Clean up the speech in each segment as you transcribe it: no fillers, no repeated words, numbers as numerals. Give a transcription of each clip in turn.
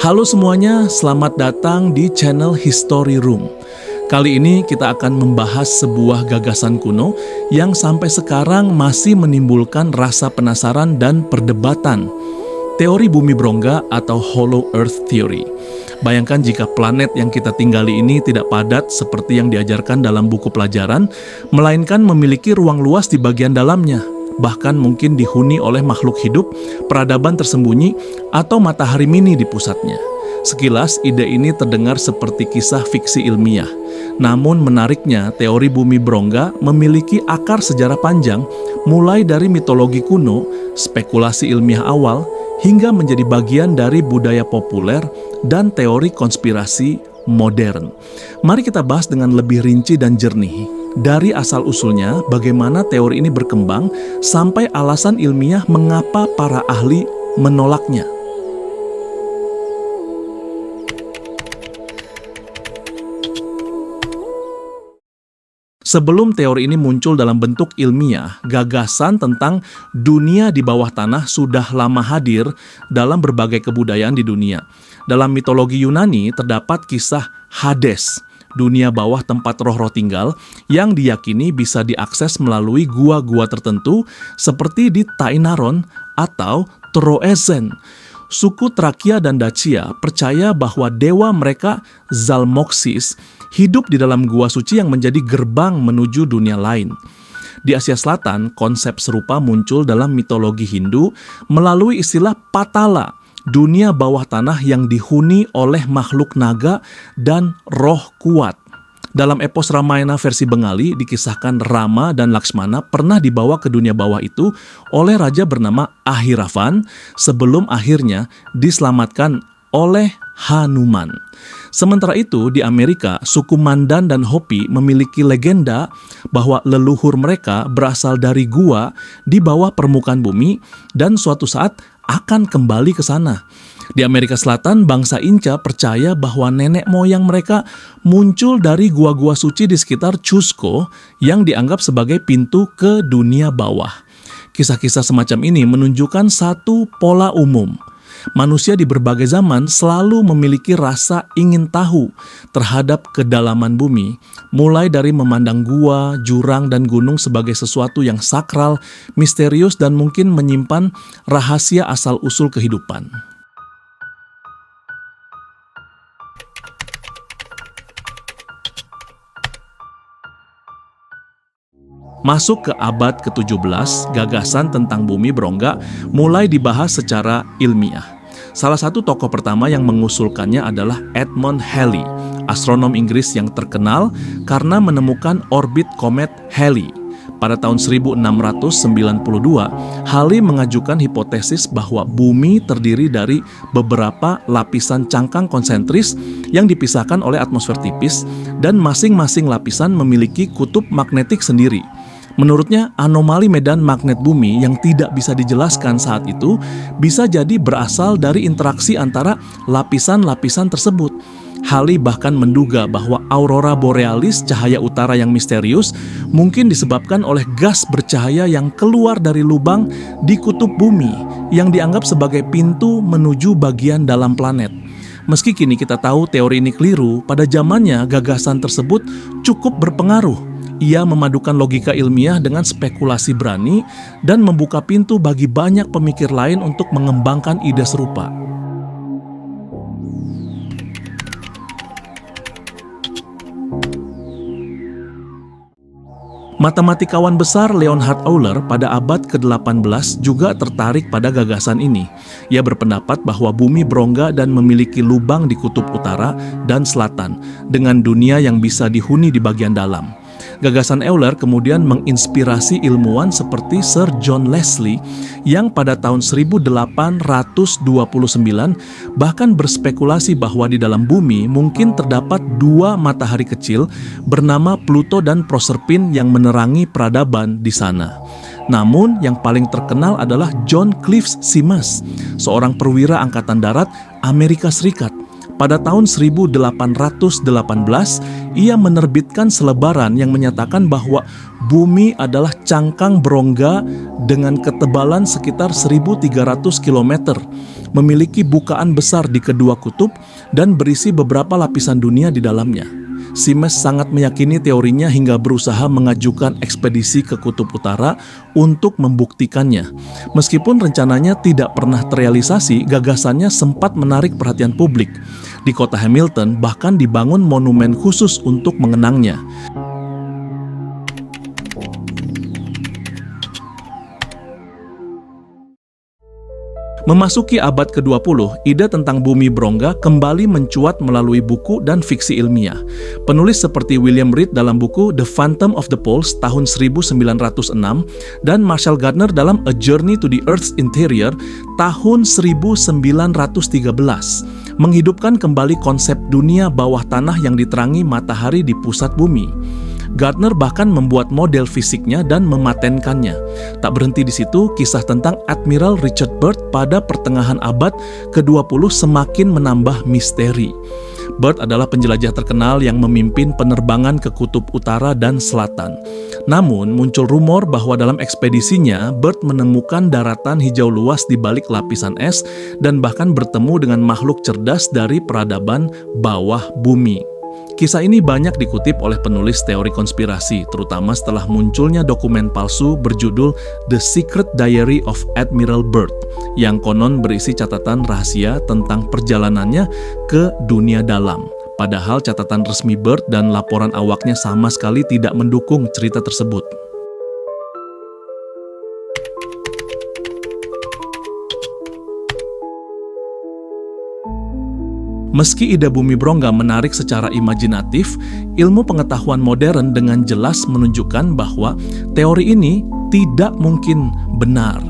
Halo semuanya, selamat datang di channel History Room. Kali ini kita akan membahas sebuah gagasan kuno yang sampai sekarang masih menimbulkan rasa penasaran dan perdebatan. Teori bumi berongga atau Hollow Earth Theory. Bayangkan jika planet yang kita tinggali ini tidak padat seperti yang diajarkan dalam buku pelajaran, melainkan memiliki ruang luas di bagian dalamnya. Bahkan mungkin dihuni oleh makhluk hidup, peradaban tersembunyi, atau matahari mini di pusatnya. Sekilas, ide ini terdengar seperti kisah fiksi ilmiah. Namun menariknya, teori bumi berongga memiliki akar sejarah panjang, mulai dari mitologi kuno, spekulasi ilmiah awal, hingga menjadi bagian dari budaya populer dan teori konspirasi modern. Mari kita bahas dengan lebih rinci dan jernih. Dari asal-usulnya, bagaimana teori ini berkembang, sampai alasan ilmiah mengapa para ahli menolaknya. Sebelum teori ini muncul dalam bentuk ilmiah, gagasan tentang dunia di bawah tanah sudah lama hadir dalam berbagai kebudayaan di dunia. Dalam mitologi Yunani terdapat kisah Hades, dunia bawah tempat roh-roh tinggal, yang diyakini bisa diakses melalui gua-gua tertentu seperti di Tainaron atau Troezen. Suku Trakia dan Dacia percaya bahwa dewa mereka Zalmoxis hidup di dalam gua suci yang menjadi gerbang menuju dunia lain. Di Asia Selatan, konsep serupa muncul dalam mitologi Hindu melalui istilah Patala, dunia bawah tanah yang dihuni oleh makhluk naga dan roh kuat. Dalam epos Ramayana versi Bengali dikisahkan Rama dan Laksmana pernah dibawa ke dunia bawah itu oleh raja bernama Ahiravan sebelum akhirnya diselamatkan oleh Hanuman. Sementara itu di Amerika, suku Mandan dan Hopi memiliki legenda bahwa leluhur mereka berasal dari gua di bawah permukaan bumi dan suatu saat akan kembali ke sana. Di Amerika Selatan, bangsa Inca percaya bahwa nenek moyang mereka muncul dari gua-gua suci di sekitar Cusco yang dianggap sebagai pintu ke dunia bawah. Kisah-kisah semacam ini menunjukkan satu pola umum. Manusia di berbagai zaman selalu memiliki rasa ingin tahu terhadap kedalaman bumi, mulai dari memandang gua, jurang, dan gunung sebagai sesuatu yang sakral, misterius, dan mungkin menyimpan rahasia asal-usul kehidupan. Masuk ke abad ke-17, gagasan tentang bumi berongga mulai dibahas secara ilmiah. Salah satu tokoh pertama yang mengusulkannya adalah Edmund Halley, astronom Inggris yang terkenal karena menemukan orbit komet Halley. Pada tahun 1692, Halley mengajukan hipotesis bahwa bumi terdiri dari beberapa lapisan cangkang konsentris yang dipisahkan oleh atmosfer tipis dan masing-masing lapisan memiliki kutub magnetik sendiri. Menurutnya, anomali medan magnet bumi yang tidak bisa dijelaskan saat itu bisa jadi berasal dari interaksi antara lapisan-lapisan tersebut. Halley bahkan menduga bahwa aurora borealis, cahaya utara yang misterius, mungkin disebabkan oleh gas bercahaya yang keluar dari lubang di kutub bumi yang dianggap sebagai pintu menuju bagian dalam planet. Meski kini kita tahu teori ini keliru, pada zamannya gagasan tersebut cukup berpengaruh. Ia memadukan logika ilmiah dengan spekulasi berani dan membuka pintu bagi banyak pemikir lain untuk mengembangkan ide serupa. Matematikawan besar Leonhard Euler pada abad ke-18 juga tertarik pada gagasan ini. Ia berpendapat bahwa bumi berongga dan memiliki lubang di kutub utara dan selatan, dengan dunia yang bisa dihuni di bagian dalam. Gagasan Euler kemudian menginspirasi ilmuwan seperti Sir John Leslie yang pada tahun 1829 bahkan berspekulasi bahwa di dalam bumi mungkin terdapat dua matahari kecil bernama Pluto dan Proserpine yang menerangi peradaban di sana. Namun yang paling terkenal adalah John Cliff Simas, seorang perwira angkatan darat Amerika Serikat. Pada tahun 1818, ia menerbitkan selebaran yang menyatakan bahwa bumi adalah cangkang berongga dengan ketebalan sekitar 1.300 km, memiliki bukaan besar di kedua kutub dan berisi beberapa lapisan dunia di dalamnya. Simes sangat meyakini teorinya hingga berusaha mengajukan ekspedisi ke Kutub Utara untuk membuktikannya. Meskipun rencananya tidak pernah terrealisasi, gagasannya sempat menarik perhatian publik. Di kota Hamilton bahkan dibangun monumen khusus untuk mengenangnya. Memasuki abad ke-20, ide tentang bumi berongga kembali mencuat melalui buku dan fiksi ilmiah. Penulis seperti William Reid dalam buku The Phantom of the Poles tahun 1906 dan Marshall Gardner dalam A Journey to the Earth's Interior tahun 1913 menghidupkan kembali konsep dunia bawah tanah yang diterangi matahari di pusat bumi. Gardner bahkan membuat model fisiknya dan mematenkannya. Tak berhenti di situ, kisah tentang Admiral Richard Byrd pada pertengahan abad ke-20 semakin menambah misteri. Byrd adalah penjelajah terkenal yang memimpin penerbangan ke Kutub Utara dan Selatan. Namun, muncul rumor bahwa dalam ekspedisinya, Byrd menemukan daratan hijau luas di balik lapisan es dan bahkan bertemu dengan makhluk cerdas dari peradaban bawah bumi. Kisah ini banyak dikutip oleh penulis teori konspirasi, terutama setelah munculnya dokumen palsu berjudul The Secret Diary of Admiral Byrd, yang konon berisi catatan rahasia tentang perjalanannya ke dunia dalam. Padahal catatan resmi Byrd dan laporan awaknya sama sekali tidak mendukung cerita tersebut. Meski ide bumi berongga menarik secara imajinatif, ilmu pengetahuan modern dengan jelas menunjukkan bahwa teori ini tidak mungkin benar.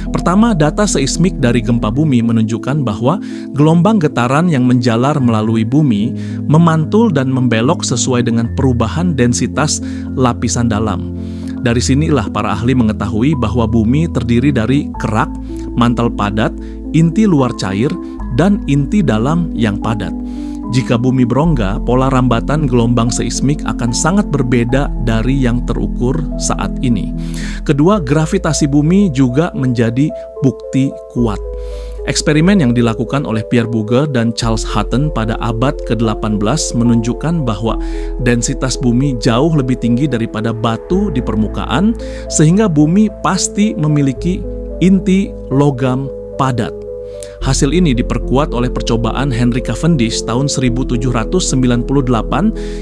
Pertama, data seismik dari gempa bumi menunjukkan bahwa gelombang getaran yang menjalar melalui bumi memantul dan membelok sesuai dengan perubahan densitas lapisan dalam. Dari sinilah para ahli mengetahui bahwa bumi terdiri dari kerak, mantel padat, inti luar cair, dan inti dalam yang padat. Jika bumi berongga, pola rambatan gelombang seismik akan sangat berbeda dari yang terukur saat ini. Kedua, gravitasi bumi juga menjadi bukti kuat. Eksperimen yang dilakukan oleh Pierre Bouguer dan Charles Hutton pada abad ke-18 menunjukkan bahwa densitas bumi jauh lebih tinggi daripada batu di permukaan, sehingga bumi pasti memiliki inti logam padat. Hasil ini diperkuat oleh percobaan Henry Cavendish tahun 1798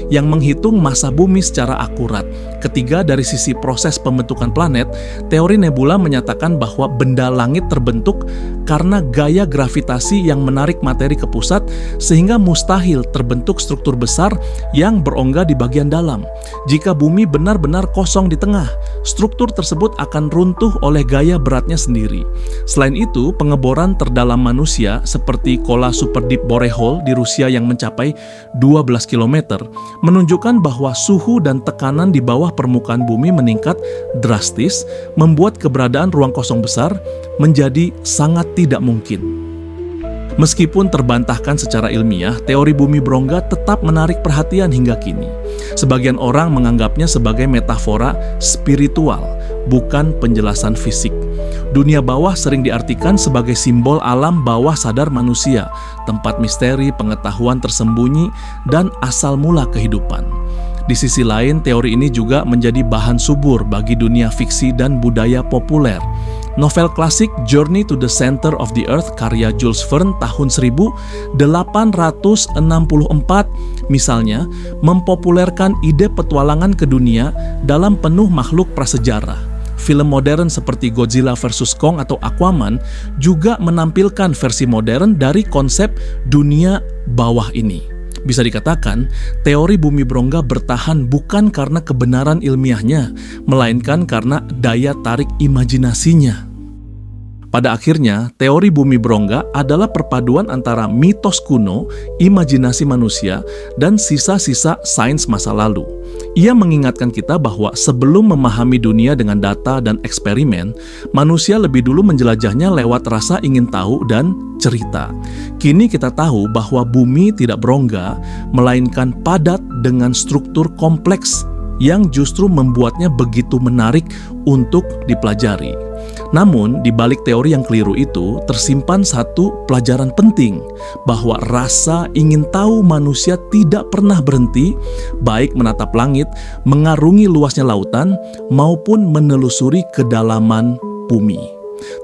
yang menghitung massa bumi secara akurat. Ketiga, dari sisi proses pembentukan planet, teori nebula menyatakan bahwa benda langit terbentuk karena gaya gravitasi yang menarik materi ke pusat, sehingga mustahil terbentuk struktur besar yang berongga di bagian dalam. Jika bumi benar-benar kosong di tengah, struktur tersebut akan runtuh oleh gaya beratnya sendiri. Selain itu, pengeboran terdalam manusia seperti Kola Super Deep Borehole di Rusia yang mencapai 12 km menunjukkan bahwa suhu dan tekanan di bawah permukaan bumi meningkat drastis, membuat keberadaan ruang kosong besar menjadi sangat tidak mungkin. Meskipun terbantahkan secara ilmiah, teori bumi berongga tetap menarik perhatian hingga kini. Sebagian orang menganggapnya sebagai metafora spiritual, bukan penjelasan fisik. Dunia bawah sering diartikan sebagai simbol alam bawah sadar manusia, tempat misteri, pengetahuan tersembunyi, dan asal mula kehidupan. Di sisi lain, teori ini juga menjadi bahan subur bagi dunia fiksi dan budaya populer. Novel klasik Journey to the Center of the Earth karya Jules Verne tahun 1864 misalnya mempopulerkan ide petualangan ke dunia dalam penuh makhluk prasejarah. Film modern seperti Godzilla vs. Kong atau Aquaman juga menampilkan versi modern dari konsep dunia bawah ini. Bisa dikatakan, teori bumi berongga bertahan bukan karena kebenaran ilmiahnya, melainkan karena daya tarik imajinasinya. Pada akhirnya, teori bumi berongga adalah perpaduan antara mitos kuno, imajinasi manusia, dan sisa-sisa sains masa lalu. Ia mengingatkan kita bahwa sebelum memahami dunia dengan data dan eksperimen, manusia lebih dulu menjelajahnya lewat rasa ingin tahu dan cerita. Kini kita tahu bahwa bumi tidak berongga, melainkan padat dengan struktur kompleks yang justru membuatnya begitu menarik untuk dipelajari. Namun, di balik teori yang keliru itu tersimpan satu pelajaran penting, bahwa rasa ingin tahu manusia tidak pernah berhenti, baik menatap langit, mengarungi luasnya lautan, maupun menelusuri kedalaman bumi.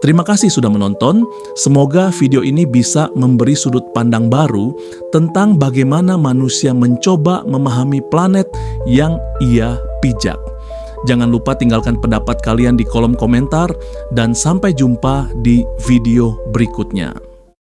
Terima kasih sudah menonton. Semoga video ini bisa memberi sudut pandang baru tentang bagaimana manusia mencoba memahami planet yang ia pijak. Jangan lupa tinggalkan pendapat kalian di kolom komentar, dan sampai jumpa di video berikutnya.